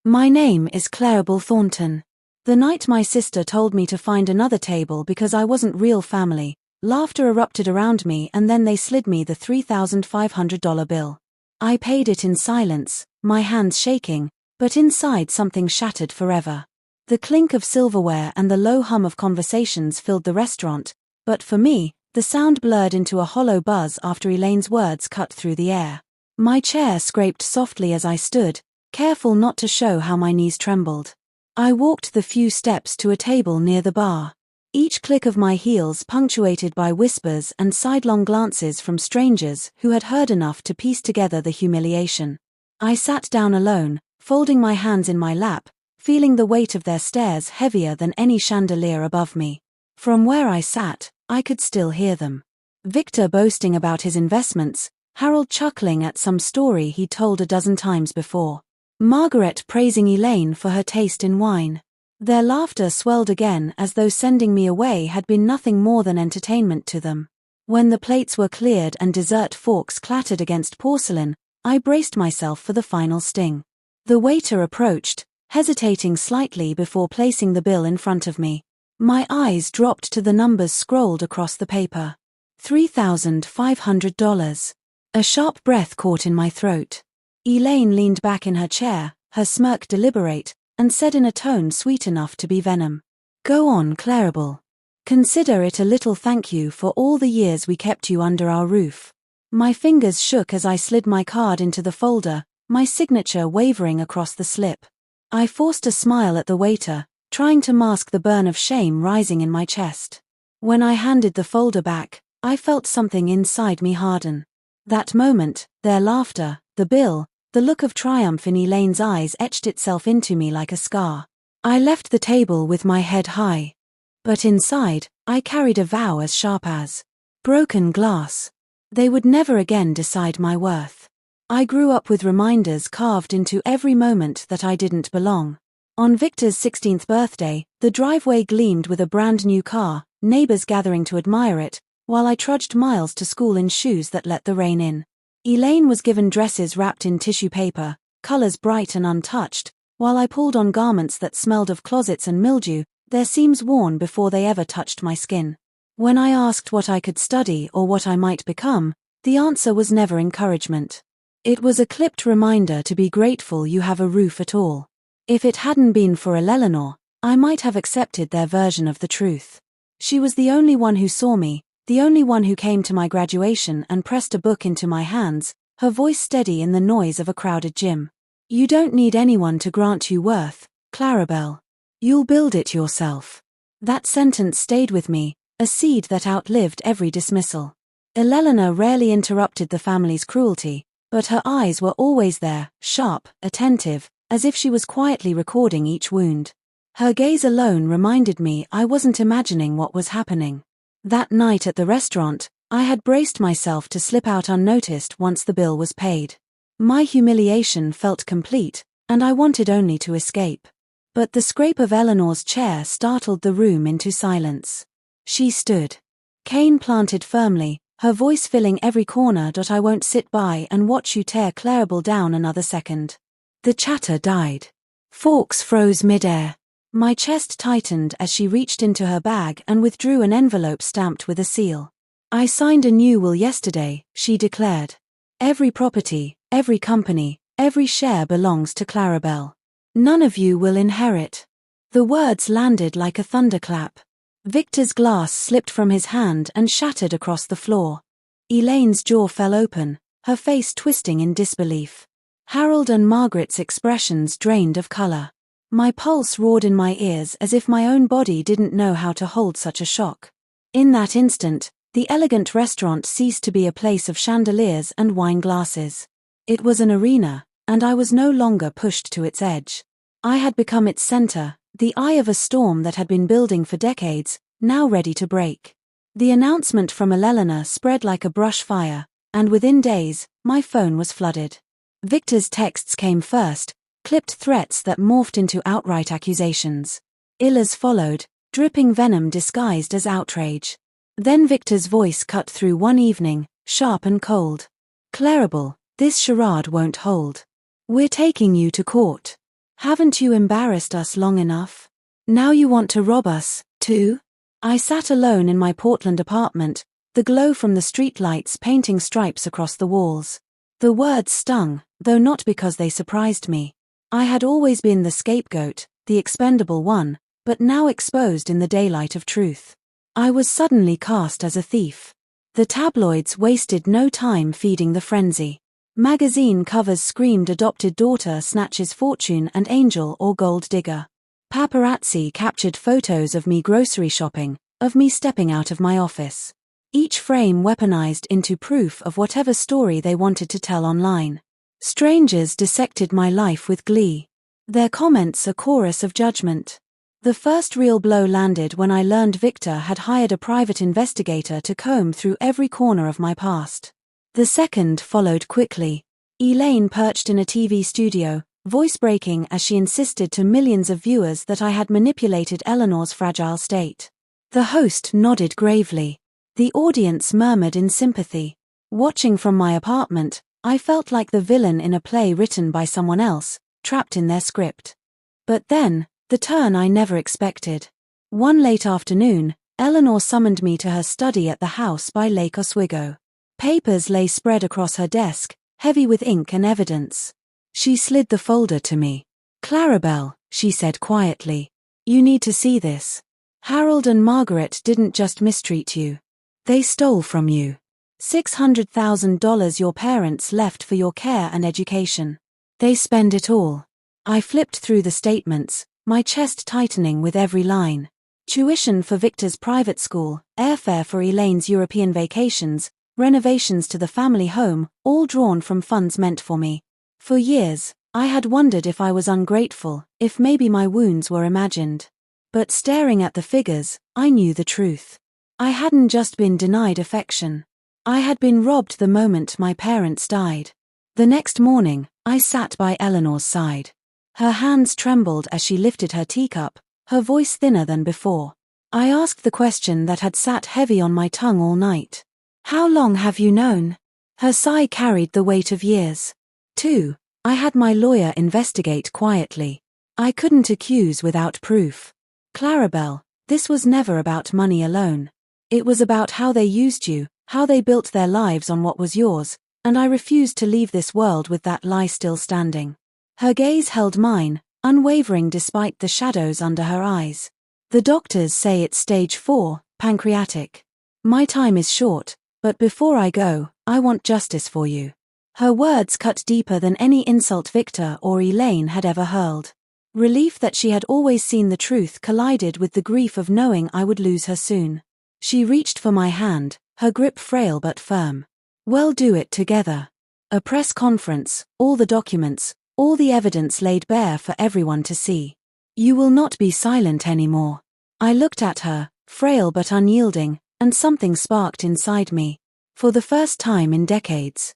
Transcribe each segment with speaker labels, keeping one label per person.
Speaker 1: My name is Claribel Thornton. The night my sister told me to find another table because I wasn't real family, laughter erupted around me and then they slid me the $3,500 bill. I paid it in silence, my hands shaking, but inside something shattered forever. The clink of silverware and the low hum of conversations filled the restaurant, but for me, the sound blurred into a hollow buzz after Elaine's words cut through the air. My chair scraped softly as I stood, careful not to show how my knees trembled. I walked the few steps to a table near the bar. Each click of my heels punctuated by whispers and sidelong glances from strangers who had heard enough to piece together the humiliation. I sat down alone, folding my hands in my lap, feeling the weight of their stares heavier than any chandelier above me. From where I sat, I could still hear them. Victor boasting about his investments, Harold chuckling at some story he'd told a dozen times before. Margaret praising Elaine for her taste in wine. Their laughter swelled again as though sending me away had been nothing more than entertainment to them. When the plates were cleared and dessert forks clattered against porcelain, I braced myself for the final sting. The waiter approached, hesitating slightly before placing the bill in front of me. My eyes dropped to the numbers scrolled across the paper. $3,500. A sharp breath caught in my throat. Elaine leaned back in her chair, her smirk deliberate, and said in a tone sweet enough to be venom. Go on, Claribel. Consider it a little thank you for all the years we kept you under our roof. My fingers shook as I slid my card into the folder, my signature wavering across the slip. I forced a smile at the waiter, trying to mask the burn of shame rising in my chest. When I handed the folder back, I felt something inside me harden. That moment, their laughter, the bill, the look of triumph in Elaine's eyes etched itself into me like a scar. I left the table with my head high. But inside, I carried a vow as sharp as broken glass. They would never again decide my worth. I grew up with reminders carved into every moment that I didn't belong. On Victor's 16th birthday, the driveway gleamed with a brand new car, neighbors gathering to admire it, while I trudged miles to school in shoes that let the rain in. Elaine was given dresses wrapped in tissue paper, colors bright and untouched, while I pulled on garments that smelled of closets and mildew, their seams worn before they ever touched my skin. When I asked what I could study or what I might become, the answer was never encouragement. It was a clipped reminder to be grateful you have a roof at all. If it hadn't been for Eleanor, I might have accepted their version of the truth. She was the only one who saw me, the only one who came to my graduation and pressed a book into my hands, her voice steady in the noise of a crowded gym. You don't need anyone to grant you worth, Claribel. You'll build it yourself. That sentence stayed with me, a seed that outlived every dismissal. Eleanor rarely interrupted the family's cruelty, but her eyes were always there, sharp, attentive, as if she was quietly recording each wound. Her gaze alone reminded me I wasn't imagining what was happening. That night at the restaurant, I had braced myself to slip out unnoticed once the bill was paid. My humiliation felt complete, and I wanted only to escape. But the scrape of Eleanor's chair startled the room into silence. She stood. Cane planted firmly, her voice filling every corner. I won't sit by and watch you tear Claribel down another second. The chatter died. Forks froze midair. My chest tightened as she reached into her bag and withdrew an envelope stamped with a seal. I signed a new will yesterday, she declared. Every property, every company, every share belongs to Claribel. None of you will inherit. The words landed like a thunderclap. Victor's glass slipped from his hand and shattered across the floor. Elaine's jaw fell open, her face twisting in disbelief. Harold and Margaret's expressions drained of color. My pulse roared in my ears as if my own body didn't know how to hold such a shock. In that instant, the elegant restaurant ceased to be a place of chandeliers and wine glasses. It was an arena, and I was no longer pushed to its edge. I had become its center, the eye of a storm that had been building for decades, now ready to break. The announcement from Eleanor spread like a brush fire, and within days, my phone was flooded. Victor's texts came first, clipped threats that morphed into outright accusations. Illa's followed, dripping venom disguised as outrage. Then Victor's voice cut through one evening, sharp and cold. Claribel, this charade won't hold. We're taking you to court. Haven't you embarrassed us long enough? Now you want to rob us, too? I sat alone in my Portland apartment, the glow from the streetlights painting stripes across the walls. The words stung, though not because they surprised me. I had always been the scapegoat, the expendable one, but now exposed in the daylight of truth. I was suddenly cast as a thief. The tabloids wasted no time feeding the frenzy. Magazine covers screamed adopted daughter snatches fortune and angel or gold digger. Paparazzi captured photos of me grocery shopping, of me stepping out of my office. Each frame weaponized into proof of whatever story they wanted to tell online. Strangers dissected my life with glee. Their comments a chorus of judgment. The first real blow landed when I learned Victor had hired a private investigator to comb through every corner of my past. The second followed quickly. Elaine perched in a TV studio, voice breaking as she insisted to millions of viewers that I had manipulated Eleanor's fragile state. The host nodded gravely. The audience murmured in sympathy. Watching from my apartment, I felt like the villain in a play written by someone else, trapped in their script. But then, the turn I never expected. One late afternoon, Eleanor summoned me to her study at the house by Lake Oswego. Papers lay spread across her desk, heavy with ink and evidence. She slid the folder to me. "Clarabelle," she said quietly, "you need to see this. Harold and Margaret didn't just mistreat you. They stole from you. $600,000 your parents left for your care and education. They spend it all." I flipped through the statements, my chest tightening with every line. Tuition for Victor's private school, airfare for Elaine's European vacations, renovations to the family home, all drawn from funds meant for me. For years, I had wondered if I was ungrateful, if maybe my wounds were imagined. But staring at the figures, I knew the truth. I hadn't just been denied affection. I had been robbed the moment my parents died. The next morning, I sat by Eleanor's side. Her hands trembled as she lifted her teacup, her voice thinner than before. I asked the question that had sat heavy on my tongue all night. "How long have you known?" Her sigh carried the weight of years. 2. I had my lawyer investigate quietly. I couldn't accuse without proof. "Clarabelle, this was never about money alone. It was about how they used you, how they built their lives on what was yours, and I refused to leave this world with that lie still standing." Her gaze held mine, unwavering despite the shadows under her eyes. "The doctors say it's stage 4, pancreatic. My time is short, but before I go, I want justice for you." Her words cut deeper than any insult Victor or Elaine had ever hurled. Relief that she had always seen the truth collided with the grief of knowing I would lose her soon. She reached for my hand, her grip frail but firm. "We'll do it together." A press conference, all the documents, all the evidence laid bare for everyone to see. "You will not be silent anymore." I looked at her, frail but unyielding, and something sparked inside me. For the first time in decades,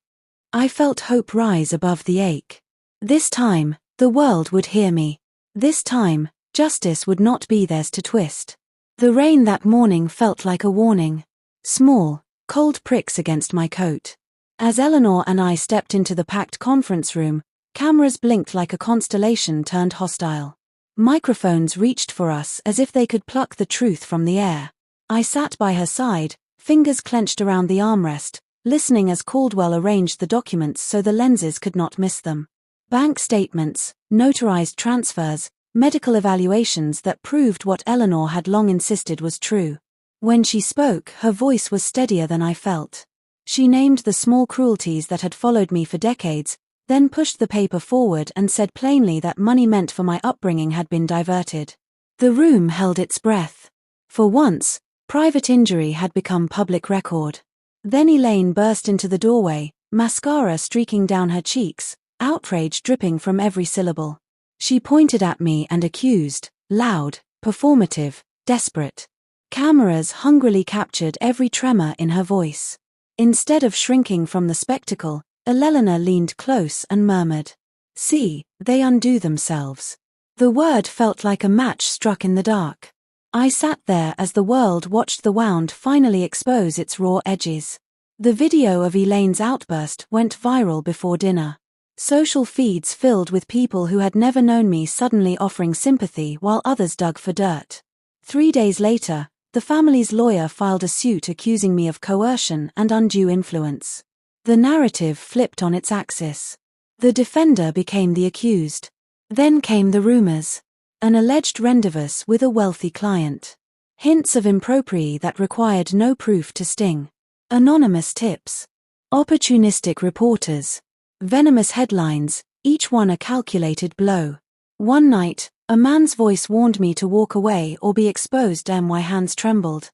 Speaker 1: I felt hope rise above the ache. This time, the world would hear me. This time, justice would not be theirs to twist. The rain that morning felt like a warning. Small, cold pricks against my coat. As Eleanor and I stepped into the packed conference room, cameras blinked like a constellation turned hostile. Microphones reached for us as if they could pluck the truth from the air. I sat by her side, fingers clenched around the armrest, listening as Caldwell arranged the documents so the lenses could not miss them. Bank statements, notarized transfers, medical evaluations that proved what Eleanor had long insisted was true. When she spoke, her voice was steadier than I felt. She named the small cruelties that had followed me for decades, then pushed the paper forward and said plainly that money meant for my upbringing had been diverted. The room held its breath. For once, private injury had become public record. Then Elaine burst into the doorway, mascara streaking down her cheeks, outrage dripping from every syllable. She pointed at me and accused, loud, performative, desperate. Cameras hungrily captured every tremor in her voice. Instead of shrinking from the spectacle, Eleanor leaned close and murmured, "See, they undo themselves." The word felt like a match struck in the dark. I sat there as the world watched the wound finally expose its raw edges. The video of Elaine's outburst went viral before dinner. Social feeds filled with people who had never known me suddenly offering sympathy while others dug for dirt. 3 days later, the family's lawyer filed a suit accusing me of coercion and undue influence. The narrative flipped on its axis. The defender became the accused. Then came the rumors. An alleged rendezvous with a wealthy client. Hints of impropriety that required no proof to sting. Anonymous tips. Opportunistic reporters. Venomous headlines, each one a calculated blow. One night, a man's voice warned me to walk away or be exposed, and my hands trembled.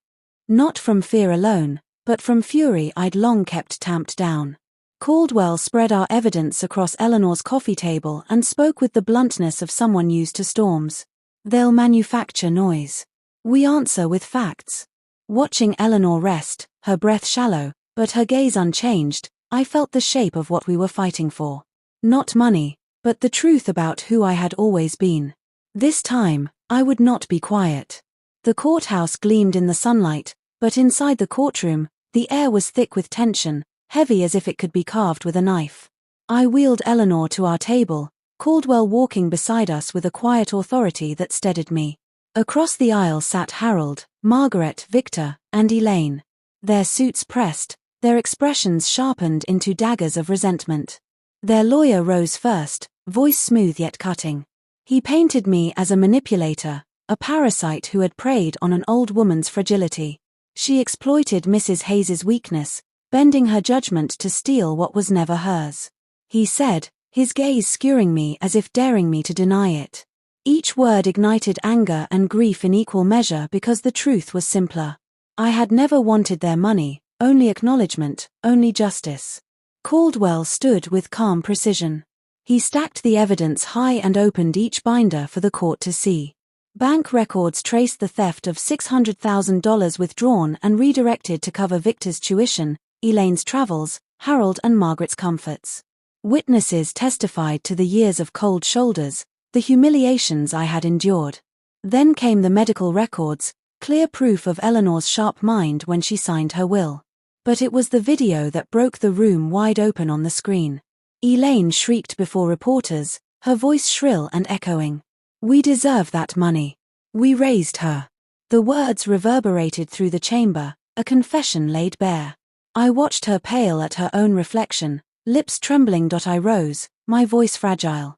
Speaker 1: Not from fear alone, but from fury I'd long kept tamped down. Caldwell spread our evidence across Eleanor's coffee table and spoke with the bluntness of someone used to storms. They'll manufacture noise. We answer with facts. Watching Eleanor rest, her breath shallow, but her gaze unchanged, I felt the shape of what we were fighting for. Not money, but the truth about who I had always been. This time, I would not be quiet. The courthouse gleamed in the sunlight, but inside the courtroom, the air was thick with tension, heavy as if it could be carved with a knife. I wheeled Eleanor to our table, Caldwell walking beside us with a quiet authority that steadied me. Across the aisle sat Harold, Margaret, Victor, and Elaine. Their suits pressed, their expressions sharpened into daggers of resentment. Their lawyer rose first, voice smooth yet cutting. He painted me as a manipulator, a parasite who had preyed on an old woman's fragility. She exploited Mrs. Hayes's weakness, bending her judgment to steal what was never hers. He said, his gaze skewering me as if daring me to deny it. Each word ignited anger and grief in equal measure because the truth was simpler. I had never wanted their money, only acknowledgement, only justice. Caldwell stood with calm precision. He stacked the evidence high and opened each binder for the court to see. Bank records traced the theft of $600,000 withdrawn and redirected to cover Victor's tuition, Elaine's travels, Harold and Margaret's comforts. Witnesses testified to the years of cold shoulders, the humiliations I had endured. Then came the medical records, clear proof of Eleanor's sharp mind when she signed her will. But it was the video that broke the room wide open on the screen. Elaine shrieked before reporters, her voice shrill and echoing. "We deserve that money. We raised her." The words reverberated through the chamber, a confession laid bare. I watched her pale at her own reflection, lips trembling. I rose, my voice fragile,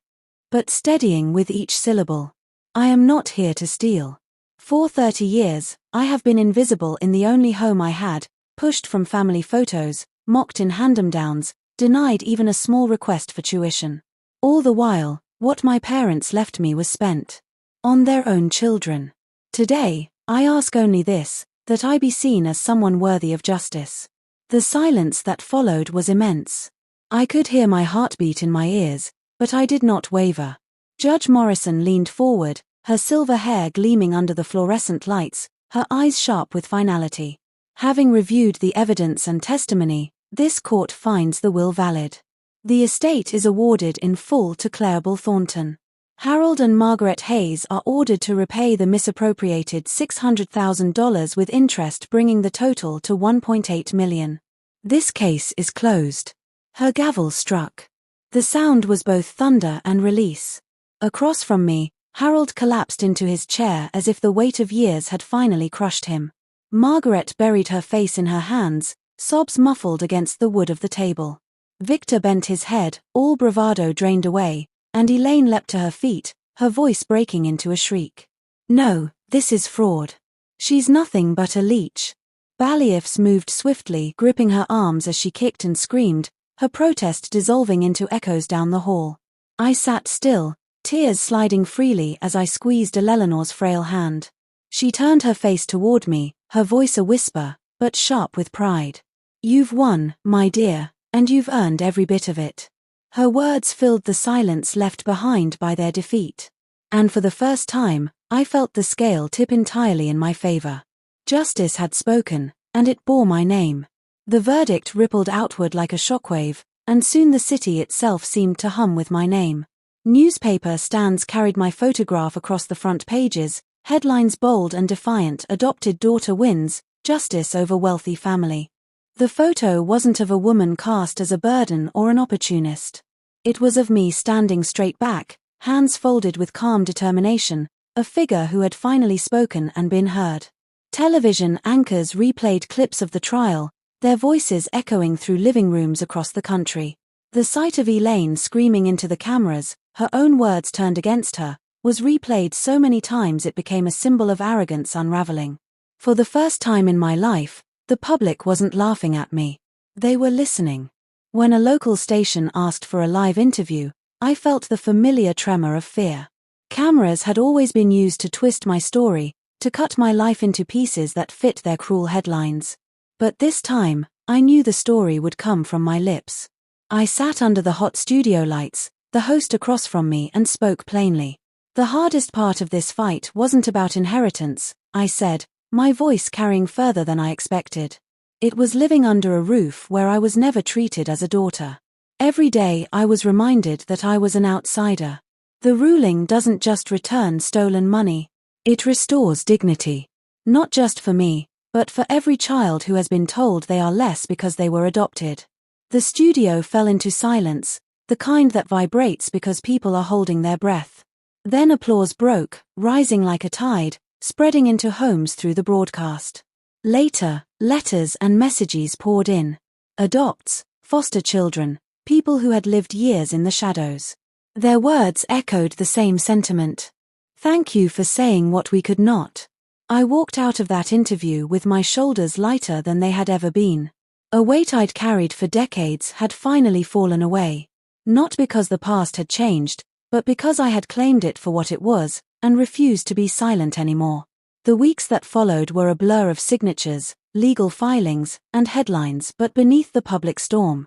Speaker 1: but steadying with each syllable. "I am not here to steal. For 30 years, I have been invisible in the only home I had, pushed from family photos, mocked in hand-me-downs, denied even a small request for tuition. All the while, what my parents left me was spent on their own children. Today, I ask only this, that I be seen as someone worthy of justice." The silence that followed was immense. I could hear my heartbeat in my ears, but I did not waver. Judge Morrison leaned forward, her silver hair gleaming under the fluorescent lights, her eyes sharp with finality. "Having reviewed the evidence and testimony, this court finds the will valid. The estate is awarded in full to Claribel Thornton. Harold and Margaret Hayes are ordered to repay the misappropriated $600,000 with interest, bringing the total to $1.8 million. This case is closed." Her gavel struck. The sound was both thunder and release. Across from me, Harold collapsed into his chair as if the weight of years had finally crushed him. Margaret buried her face in her hands, sobs muffled against the wood of the table. Victor bent his head, all bravado drained away, and Elaine leapt to her feet, her voice breaking into a shriek. "No, this is fraud. She's nothing but a leech." Baliefs moved swiftly, gripping her arms as she kicked and screamed, her protest dissolving into echoes down the hall. I sat still, tears sliding freely as I squeezed Eleanor's frail hand. She turned her face toward me, her voice a whisper, but sharp with pride. "You've won, my dear, and you've earned every bit of it." Her words filled the silence left behind by their defeat. And for the first time, I felt the scale tip entirely in my favor. Justice had spoken, and it bore my name. The verdict rippled outward like a shockwave, and soon the city itself seemed to hum with my name. Newspaper stands carried my photograph across the front pages, headlines bold and defiant: "Adopted daughter wins, justice over wealthy family." The photo wasn't of a woman cast as a burden or an opportunist. It was of me standing straight back, hands folded with calm determination, a figure who had finally spoken and been heard. Television anchors replayed clips of the trial, their voices echoing through living rooms across the country. The sight of Elaine screaming into the cameras, her own words turned against her, was replayed so many times it became a symbol of arrogance unraveling. For the first time in my life, the public wasn't laughing at me. They were listening. When a local station asked for a live interview, I felt the familiar tremor of fear. Cameras had always been used to twist my story, to cut my life into pieces that fit their cruel headlines. But this time, I knew the story would come from my lips. I sat under the hot studio lights, the host across from me, and spoke plainly. The hardest part of this fight wasn't about inheritance, I said, my voice carrying further than I expected. It was living under a roof where I was never treated as a daughter. Every day I was reminded that I was an outsider. The ruling doesn't just return stolen money. It restores dignity. Not just for me, but for every child who has been told they are less because they were adopted. The studio fell into silence, the kind that vibrates because people are holding their breath. Then applause broke, rising like a tide, spreading into homes through the broadcast. Later, letters and messages poured in. Adopts, foster children, people who had lived years in the shadows. Their words echoed the same sentiment. Thank you for saying what we could not. I walked out of that interview with my shoulders lighter than they had ever been. A weight I'd carried for decades had finally fallen away. Not because the past had changed, but because I had claimed it for what it was, and refused to be silent anymore. The weeks that followed were a blur of signatures, legal filings, and headlines, but beneath the public storm,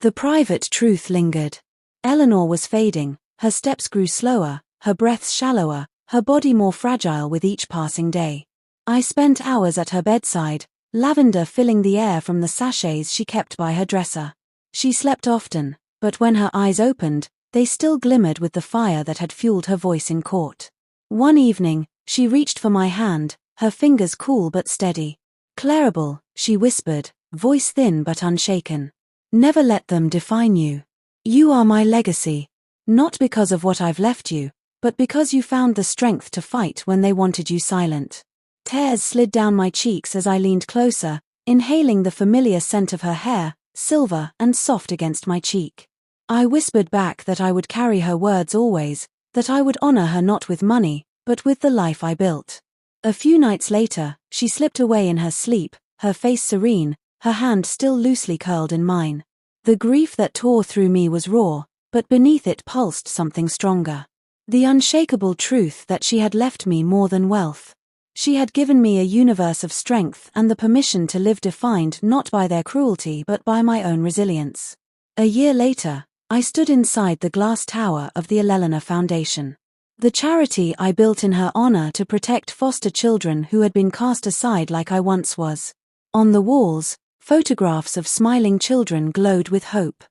Speaker 1: the private truth lingered. Eleanor was fading, her steps grew slower, her breaths shallower, her body more fragile with each passing day. I spent hours at her bedside, lavender filling the air from the sachets she kept by her dresser. She slept often, but when her eyes opened, they still glimmered with the fire that had fueled her voice in court. One evening, she reached for my hand, her fingers cool but steady. Claribel, she whispered, voice thin but unshaken. Never let them define you. You are my legacy. Not because of what I've left you, but because you found the strength to fight when they wanted you silent. Tears slid down my cheeks as I leaned closer, inhaling the familiar scent of her hair, silver and soft against my cheek. I whispered back that I would carry her words always, that I would honor her not with money, but with the life I built. A few nights later, she slipped away in her sleep, her face serene, her hand still loosely curled in mine. The grief that tore through me was raw, but beneath it pulsed something stronger. The unshakable truth that she had left me more than wealth. She had given me a universe of strength and the permission to live defined not by their cruelty but by my own resilience. A year later, I stood inside the glass tower of the Elelena Foundation. The charity I built in her honor to protect foster children who had been cast aside like I once was. On the walls, photographs of smiling children glowed with hope.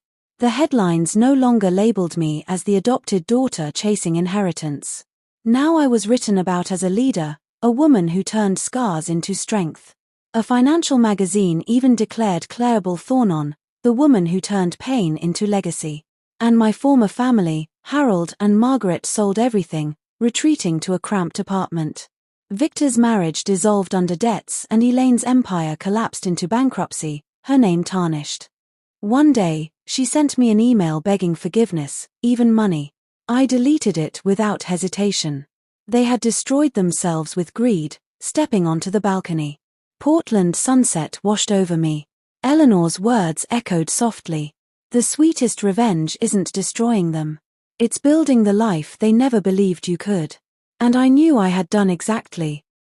Speaker 1: The headlines no longer labeled me as the adopted daughter chasing inheritance. Now I was written about as a leader, a woman who turned scars into strength. A financial magazine even declared Claribel Thornon, the woman who turned pain into legacy. And my former family, Harold and Margaret, sold everything, retreating to a cramped apartment. Victor's marriage dissolved under debts and Elaine's empire collapsed into bankruptcy, her name tarnished. One day, she sent me an email begging forgiveness, even money. I deleted it without hesitation. They had destroyed themselves with greed, stepping onto the balcony. Portland sunset washed over me. Eleanor's words echoed softly. The sweetest revenge isn't destroying them. It's building the life they never believed you could. And I knew I had done exactly